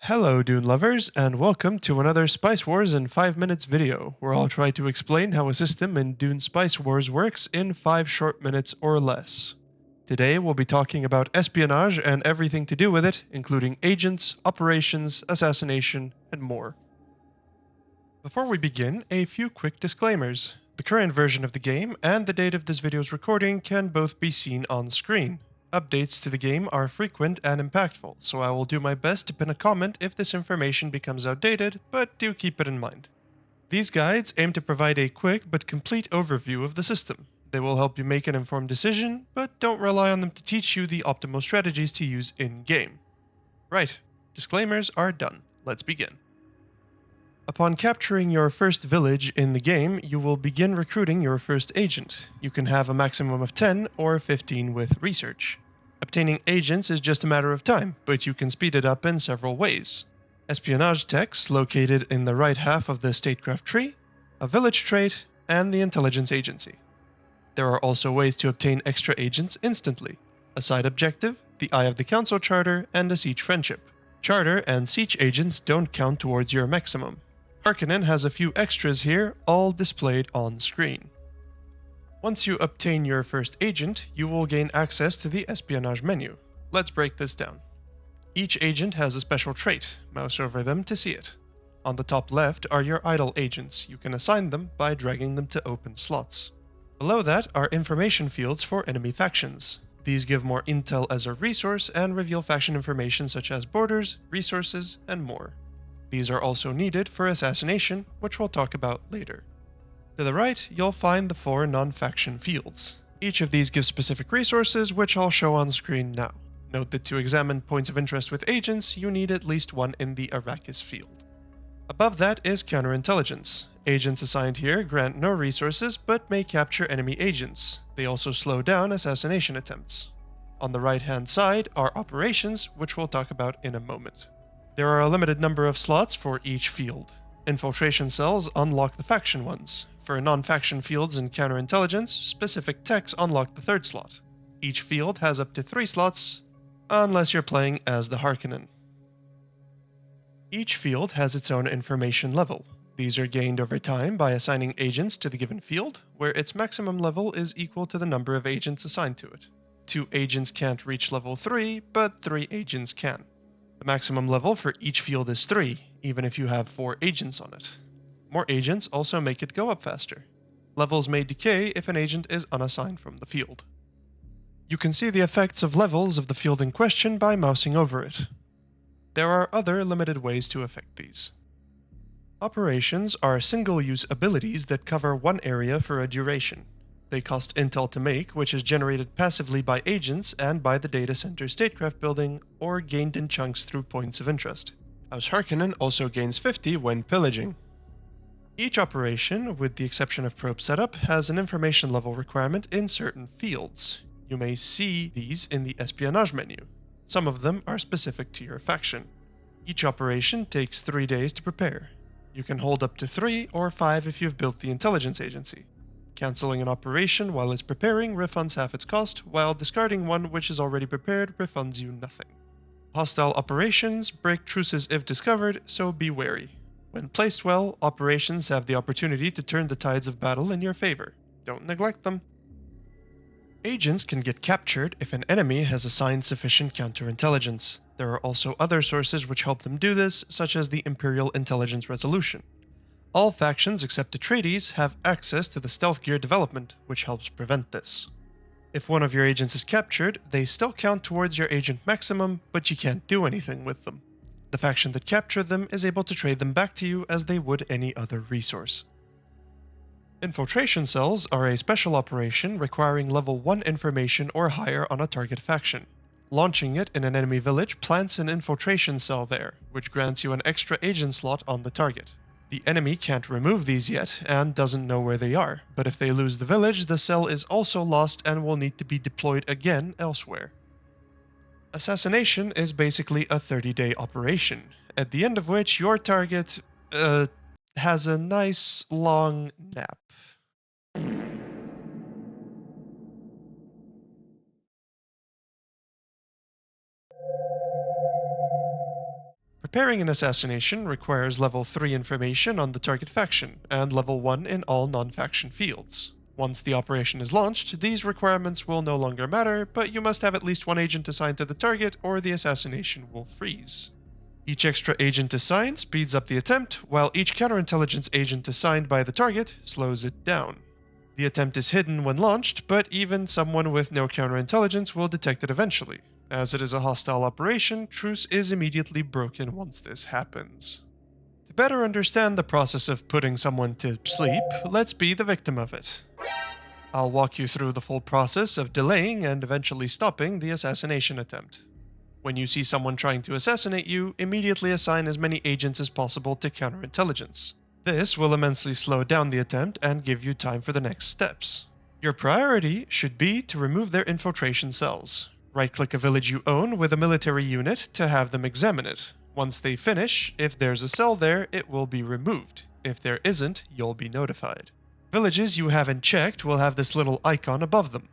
Hello Dune lovers, and welcome to another Spice Wars in 5 minutes video, where I'll try to explain how a system in Dune Spice Wars works in 5 short minutes or less. Today we'll be talking about espionage and everything to do with it, including agents, operations, assassination, and more. Before we begin, a few quick disclaimers. The current version of the game and the date of this video's recording can both be seen on screen. Updates to the game are frequent and impactful, so I will do my best to pin a comment if this information becomes outdated, but do keep it in mind. These guides aim to provide a quick but complete overview of the system. They will help you make an informed decision, but don't rely on them to teach you the optimal strategies to use in-game. Right, disclaimers are done. Let's begin. Upon capturing your first village in the game, you will begin recruiting your first agent. You can have a maximum of 10 or 15 with research. Obtaining agents is just a matter of time, but you can speed it up in several ways. Espionage techs located in the right half of the statecraft tree, a village trait, and the intelligence agency. There are also ways to obtain extra agents instantly. A side objective, the Eye of the Council Charter, and a siege friendship. Charter and siege agents don't count towards your maximum. Harkonnen has a few extras here, all displayed on screen. Once you obtain your first agent, you will gain access to the Espionage Menu. Let's break this down. Each agent has a special trait. Mouse over them to see it. On the top left are your idle agents. You can assign them by dragging them to open slots. Below that are information fields for enemy factions. These give more intel as a resource and reveal faction information such as borders, resources, and more. These are also needed for Assassination, which we'll talk about later. To the right, you'll find the 4 non-faction fields. Each of these gives specific resources, which I'll show on screen now. Note that to examine points of interest with agents, you need at least one in the Arrakis field. Above that is counterintelligence. Agents assigned here grant no resources, but may capture enemy agents. They also slow down assassination attempts. On the right-hand side are operations, which we'll talk about in a moment. There are a limited number of slots for each field. Infiltration cells unlock the faction ones. For non-faction fields and counterintelligence, specific techs unlock the 3rd slot. Each field has up to 3 slots, unless you're playing as the Harkonnen. Each field has its own information level. These are gained over time by assigning agents to the given field, where its maximum level is equal to the number of agents assigned to it. 2 agents can't reach level 3, but 3 agents can. The maximum level for each field is 3, even if you have 4 agents on it. More agents also make it go up faster. Levels may decay if an agent is unassigned from the field. You can see the effects of levels of the field in question by mousing over it. There are other limited ways to affect these. Operations are single-use abilities that cover one area for a duration. They cost intel to make, which is generated passively by agents and by the data center statecraft building, or gained in chunks through points of interest. House Harkonnen also gains 50 when pillaging. Each operation, with the exception of probe setup, has an information level requirement in certain fields. You may see these in the Espionage menu. Some of them are specific to your faction. Each operation takes 3 days to prepare. You can hold up to 3 or 5 if you've built the intelligence agency. Cancelling an operation while it's preparing refunds half its cost, while discarding one which is already prepared refunds you nothing. Hostile operations break truces if discovered, so be wary. When placed well, operations have the opportunity to turn the tides of battle in your favor. Don't neglect them. Agents can get captured if an enemy has assigned sufficient counterintelligence. There are also other sources which help them do this, such as the Imperial Intelligence Resolution. All factions except Atreides have access to the stealth gear development, which helps prevent this. If one of your agents is captured, they still count towards your agent maximum, but you can't do anything with them. The faction that captured them is able to trade them back to you as they would any other resource. Infiltration cells are a special operation requiring level 1 information or higher on a target faction. Launching it in an enemy village plants an infiltration cell there, which grants you an extra agent slot on the target. The enemy can't remove these yet, and doesn't know where they are, but if they lose the village, the cell is also lost and will need to be deployed again elsewhere. Assassination is basically a 30-day operation, at the end of which your target has a nice long nap. Preparing an assassination requires level 3 information on the target faction, and level 1 in all non-faction fields. Once the operation is launched, these requirements will no longer matter, but you must have at least one agent assigned to the target or the assassination will freeze. Each extra agent assigned speeds up the attempt, while each counterintelligence agent assigned by the target slows it down. The attempt is hidden when launched, but even someone with no counterintelligence will detect it eventually. As it is a hostile operation, truce is immediately broken once this happens. To better understand the process of putting someone to sleep, let's be the victim of it. I'll walk you through the full process of delaying and eventually stopping the assassination attempt. When you see someone trying to assassinate you, immediately assign as many agents as possible to counterintelligence. This will immensely slow down the attempt and give you time for the next steps. Your priority should be to remove their infiltration cells. Right-click a village you own with a military unit to have them examine it. Once they finish, if there's a cell there, it will be removed. If there isn't, you'll be notified. Villages you haven't checked will have this little icon above them.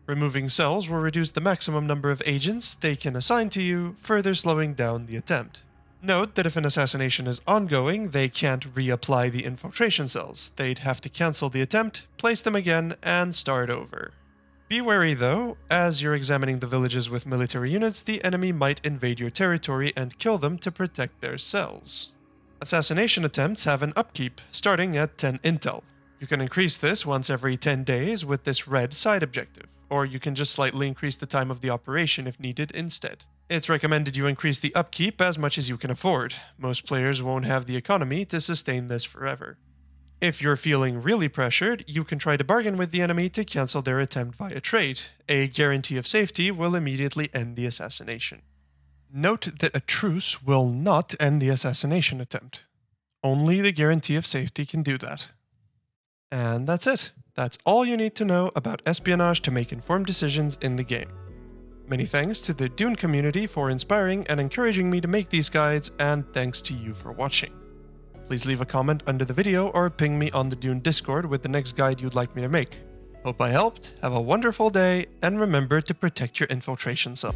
Removing cells will reduce the maximum number of agents they can assign to you, further slowing down the attempt. Note that if an assassination is ongoing, they can't reapply the infiltration cells. They'd have to cancel the attempt, place them again, and start over. Be wary though, as you're examining the villages with military units, the enemy might invade your territory and kill them to protect their cells. Assassination attempts have an upkeep, starting at 10 intel. You can increase this once every 10 days with this red side objective, or you can just slightly increase the time of the operation if needed instead. It's recommended you increase the upkeep as much as you can afford. Most players won't have the economy to sustain this forever. If you're feeling really pressured, you can try to bargain with the enemy to cancel their attempt via trade. A guarantee of safety will immediately end the assassination. Note that a truce will not end the assassination attempt. Only the guarantee of safety can do that. And that's it. That's all you need to know about espionage to make informed decisions in the game. Many thanks to the Dune community for inspiring and encouraging me to make these guides, and thanks to you for watching. Please leave a comment under the video or ping me on the Dune Discord with the next guide you'd like me to make. Hope I helped, have a wonderful day, and remember to protect your infiltration cell.